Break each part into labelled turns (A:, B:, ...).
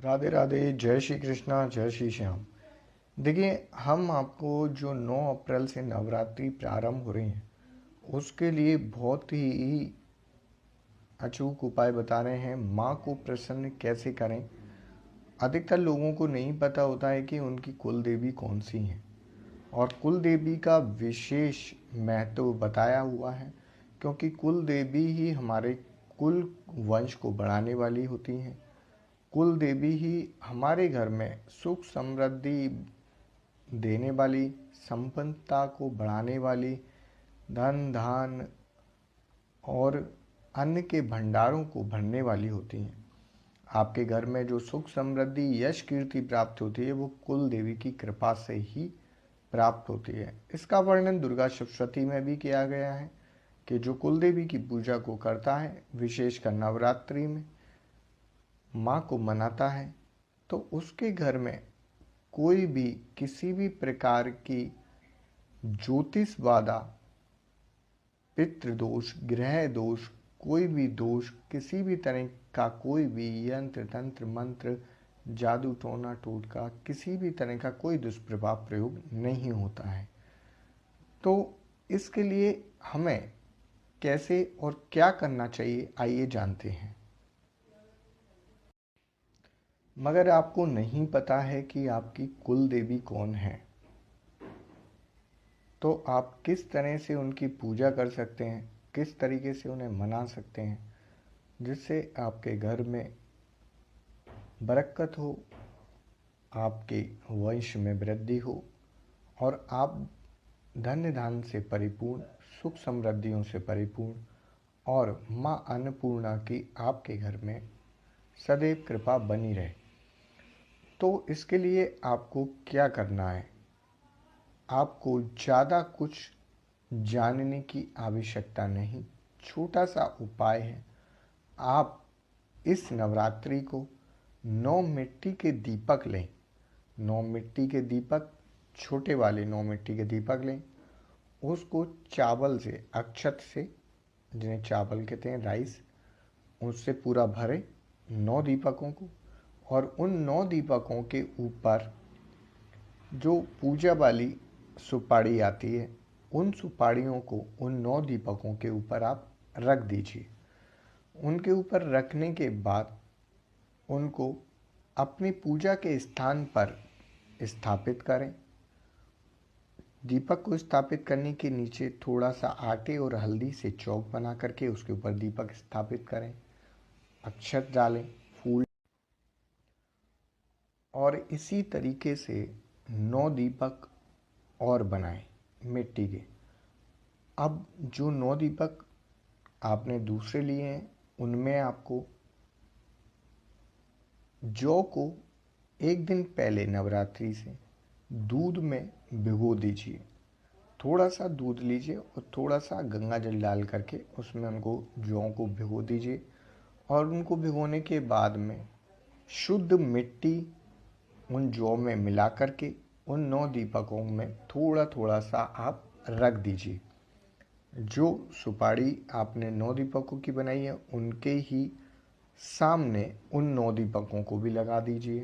A: राधे राधे। जय श्री कृष्णा, जय श्री श्याम। देखिए, हम आपको जो 9 अप्रैल से नवरात्रि प्रारंभ हो रही हैं उसके लिए बहुत ही अचूक उपाय बता रहे हैं। माँ को प्रसन्न कैसे करें। अधिकतर लोगों को नहीं पता होता है कि उनकी कुल देवी कौन सी हैं, और कुल देवी का विशेष महत्व बताया हुआ है, क्योंकि कुल देवी ही हमारे कुल वंश को बढ़ाने वाली होती हैं। कुल देवी ही हमारे घर में सुख समृद्धि देने वाली, संपन्नता को बढ़ाने वाली, धन धान और अन्न के भंडारों को भरने वाली होती हैं। आपके घर में जो सुख समृद्धि यश कीर्ति प्राप्त होती है वो कुल देवी की कृपा से ही प्राप्त होती है। इसका वर्णन दुर्गा सप्तशती में भी किया गया है कि जो कुल देवी की पूजा को करता है, विशेषकर नवरात्रि में माँ को मनाता है, तो उसके घर में कोई भी किसी भी प्रकार की ज्योतिष बाधा, पितृदोष, ग्रह दोष, कोई भी दोष, किसी भी तरह का कोई भी यंत्र तंत्र मंत्र, जादू टोना टोटका, किसी भी तरह का कोई दुष्प्रभाव प्रयोग नहीं होता है। तो इसके लिए हमें कैसे और क्या करना चाहिए, आइए जानते हैं। मगर आपको नहीं पता है कि आपकी कुल देवी कौन है, तो आप किस तरह से उनकी पूजा कर सकते हैं, किस तरीके से उन्हें मना सकते हैं, जिससे आपके घर में बरकत हो, आपके वंश में वृद्धि हो और आप धन्य धान से परिपूर्ण, सुख समृद्धियों से परिपूर्ण और माँ अन्नपूर्णा की आपके घर में सदैव कृपा बनी रहे। तो इसके लिए आपको क्या करना है, आपको ज़्यादा कुछ जानने की आवश्यकता नहीं। छोटा सा उपाय है। आप इस नवरात्रि को 9 मिट्टी के दीपक लें। 9 मिट्टी के दीपक, छोटे वाले 9 मिट्टी के दीपक लें। उसको चावल से, अक्षत से, जिन्हें चावल कहते हैं, राइस, उससे पूरा भरें 9 दीपकों को। और उन 9 दीपकों के ऊपर जो पूजा वाली सुपारी आती है, उन सुपारियों को उन 9 दीपकों के ऊपर आप रख दीजिए। उनके ऊपर रखने के बाद उनको अपनी पूजा के स्थान पर स्थापित करें। दीपक को स्थापित करने के नीचे थोड़ा सा आटे और हल्दी से चौक बना करके उसके ऊपर दीपक स्थापित करें, अक्षत डालें, फूल, और इसी तरीके से 9 दीपक और बनाएं मिट्टी के। अब जो 9 दीपक आपने दूसरे लिए हैं, उनमें आपको जौ को एक दिन पहले नवरात्रि से दूध में भिगो दीजिए। थोड़ा सा दूध लीजिए और थोड़ा सा गंगा जल डाल करके उसमें उनको, जौ को भिगो दीजिए। और उनको भिगोने के बाद में शुद्ध मिट्टी उन जौ में मिला करके उन 9 दीपकों में थोड़ा थोड़ा सा आप रख दीजिए। जो सुपारी आपने 9 दीपकों की बनाई है उनके ही सामने उन 9 दीपकों को भी लगा दीजिए।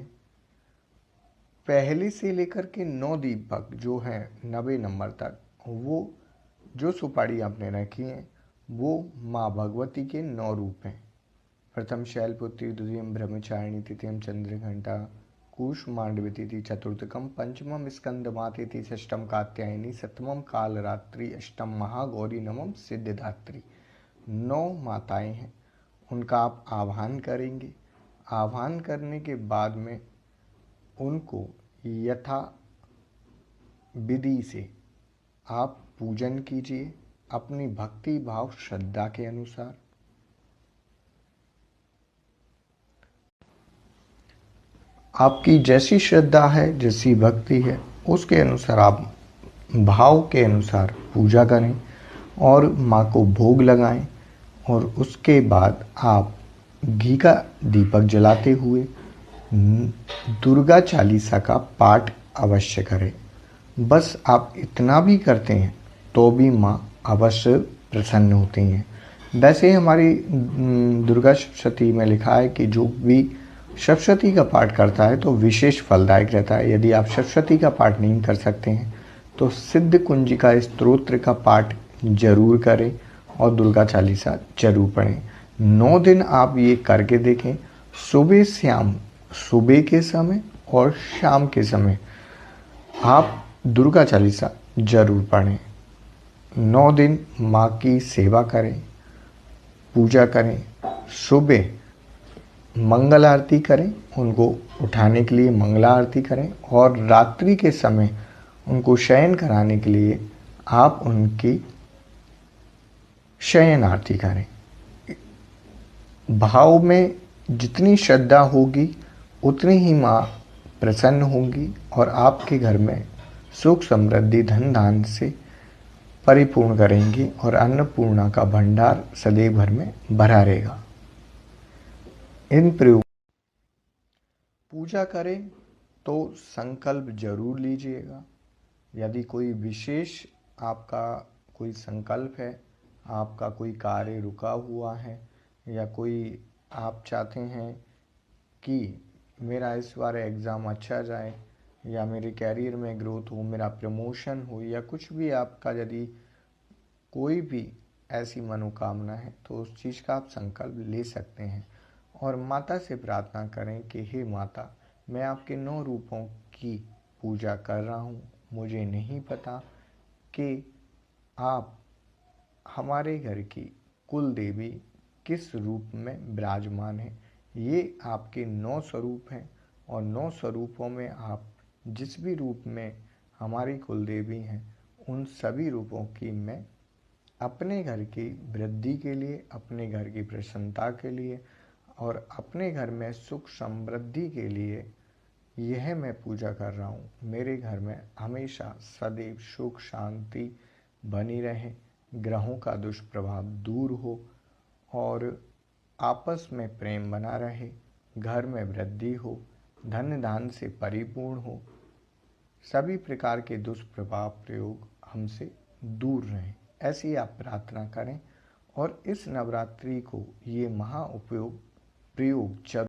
A: पहले से लेकर के 9 दीपक जो हैं 90 नंबर तक, वो जो सुपारी आपने रखी है वो माँ भगवती के 9 रूप हैं। प्रथम शैलपुत्री, द्वितीयम ब्रह्मचारिणी, तृतीयम चंद्रघंटा, कूष्मांडवी तिथि, चतुर्थकम पंचमम स्कंदमातिथि, षष्ठम कात्यायनी, सप्तमम कालरात्रि, अष्टम महागौरी, नवम सिद्धिदात्री। 9 माताएं हैं, उनका आप आह्वान करेंगे। आह्वान करने के बाद में उनको यथा विधि से आप पूजन कीजिए अपनी भक्ति भाव श्रद्धा के अनुसार। आपकी जैसी श्रद्धा है, जैसी भक्ति है, उसके अनुसार आप भाव के अनुसार पूजा करें और माँ को भोग लगाएं। और उसके बाद आप घी का दीपक जलाते हुए दुर्गा चालीसा का पाठ अवश्य करें। बस आप इतना भी करते हैं तो भी माँ अवश्य प्रसन्न होती हैं। वैसे हमारी दुर्गा सप्तशती में लिखा है कि जो भी सप्तशती का पाठ करता है तो विशेष फलदायक रहता है। यदि आप सप्तशती का पाठ नहीं कर सकते हैं तो सिद्ध कुंजिका स्तोत्र का पाठ जरूर करें और दुर्गा चालीसा जरूर पढ़ें। 9 दिन आप ये करके देखें। सुबह के समय और शाम के समय आप दुर्गा चालीसा जरूर पढ़ें। 9 दिन माँ की सेवा करें, पूजा करें, सुबह मंगल आरती करें, उनको उठाने के लिए मंगला आरती करें और रात्रि के समय उनको शयन कराने के लिए आप उनकी शयन आरती करें। भाव में जितनी श्रद्धा होगी उतनी ही माँ प्रसन्न होंगी और आपके घर में सुख समृद्धि धन धान से परिपूर्ण करेंगी और अन्नपूर्णा का भंडार सदैव घर में भरा रहेगा। इन प्रयोग पूजा करें तो संकल्प जरूर लीजिएगा। यदि कोई विशेष आपका कोई संकल्प है, आपका कोई कार्य रुका हुआ है या कोई आप चाहते हैं कि मेरा इस बार एग्ज़ाम अच्छा जाए या मेरे कैरियर में ग्रोथ हो, मेरा प्रमोशन हो या कुछ भी आपका यदि कोई भी ऐसी मनोकामना है तो उस चीज़ का आप संकल्प ले सकते हैं और माता से प्रार्थना करें कि हे माता, मैं आपके 9 रूपों की पूजा कर रहा हूँ। मुझे नहीं पता कि आप हमारे घर की कुल देवी किस रूप में विराजमान है। ये आपके 9 स्वरूप हैं और 9 स्वरूपों में आप जिस भी रूप में हमारी कुल देवी हैं उन सभी रूपों की मैं अपने घर की वृद्धि के लिए, अपने घर की प्रसन्नता के लिए और अपने घर में सुख समृद्धि के लिए यह मैं पूजा कर रहा हूँ। मेरे घर में हमेशा सदैव सुख शांति बनी रहे, ग्रहों का दुष्प्रभाव दूर हो और आपस में प्रेम बना रहे, घर में वृद्धि हो, धन धान से परिपूर्ण हो, सभी प्रकार के दुष्प्रभाव प्रयोग हमसे दूर रहें। ऐसी आप प्रार्थना करें और इस नवरात्रि को ये महा उपयोग प्रयोग जरूर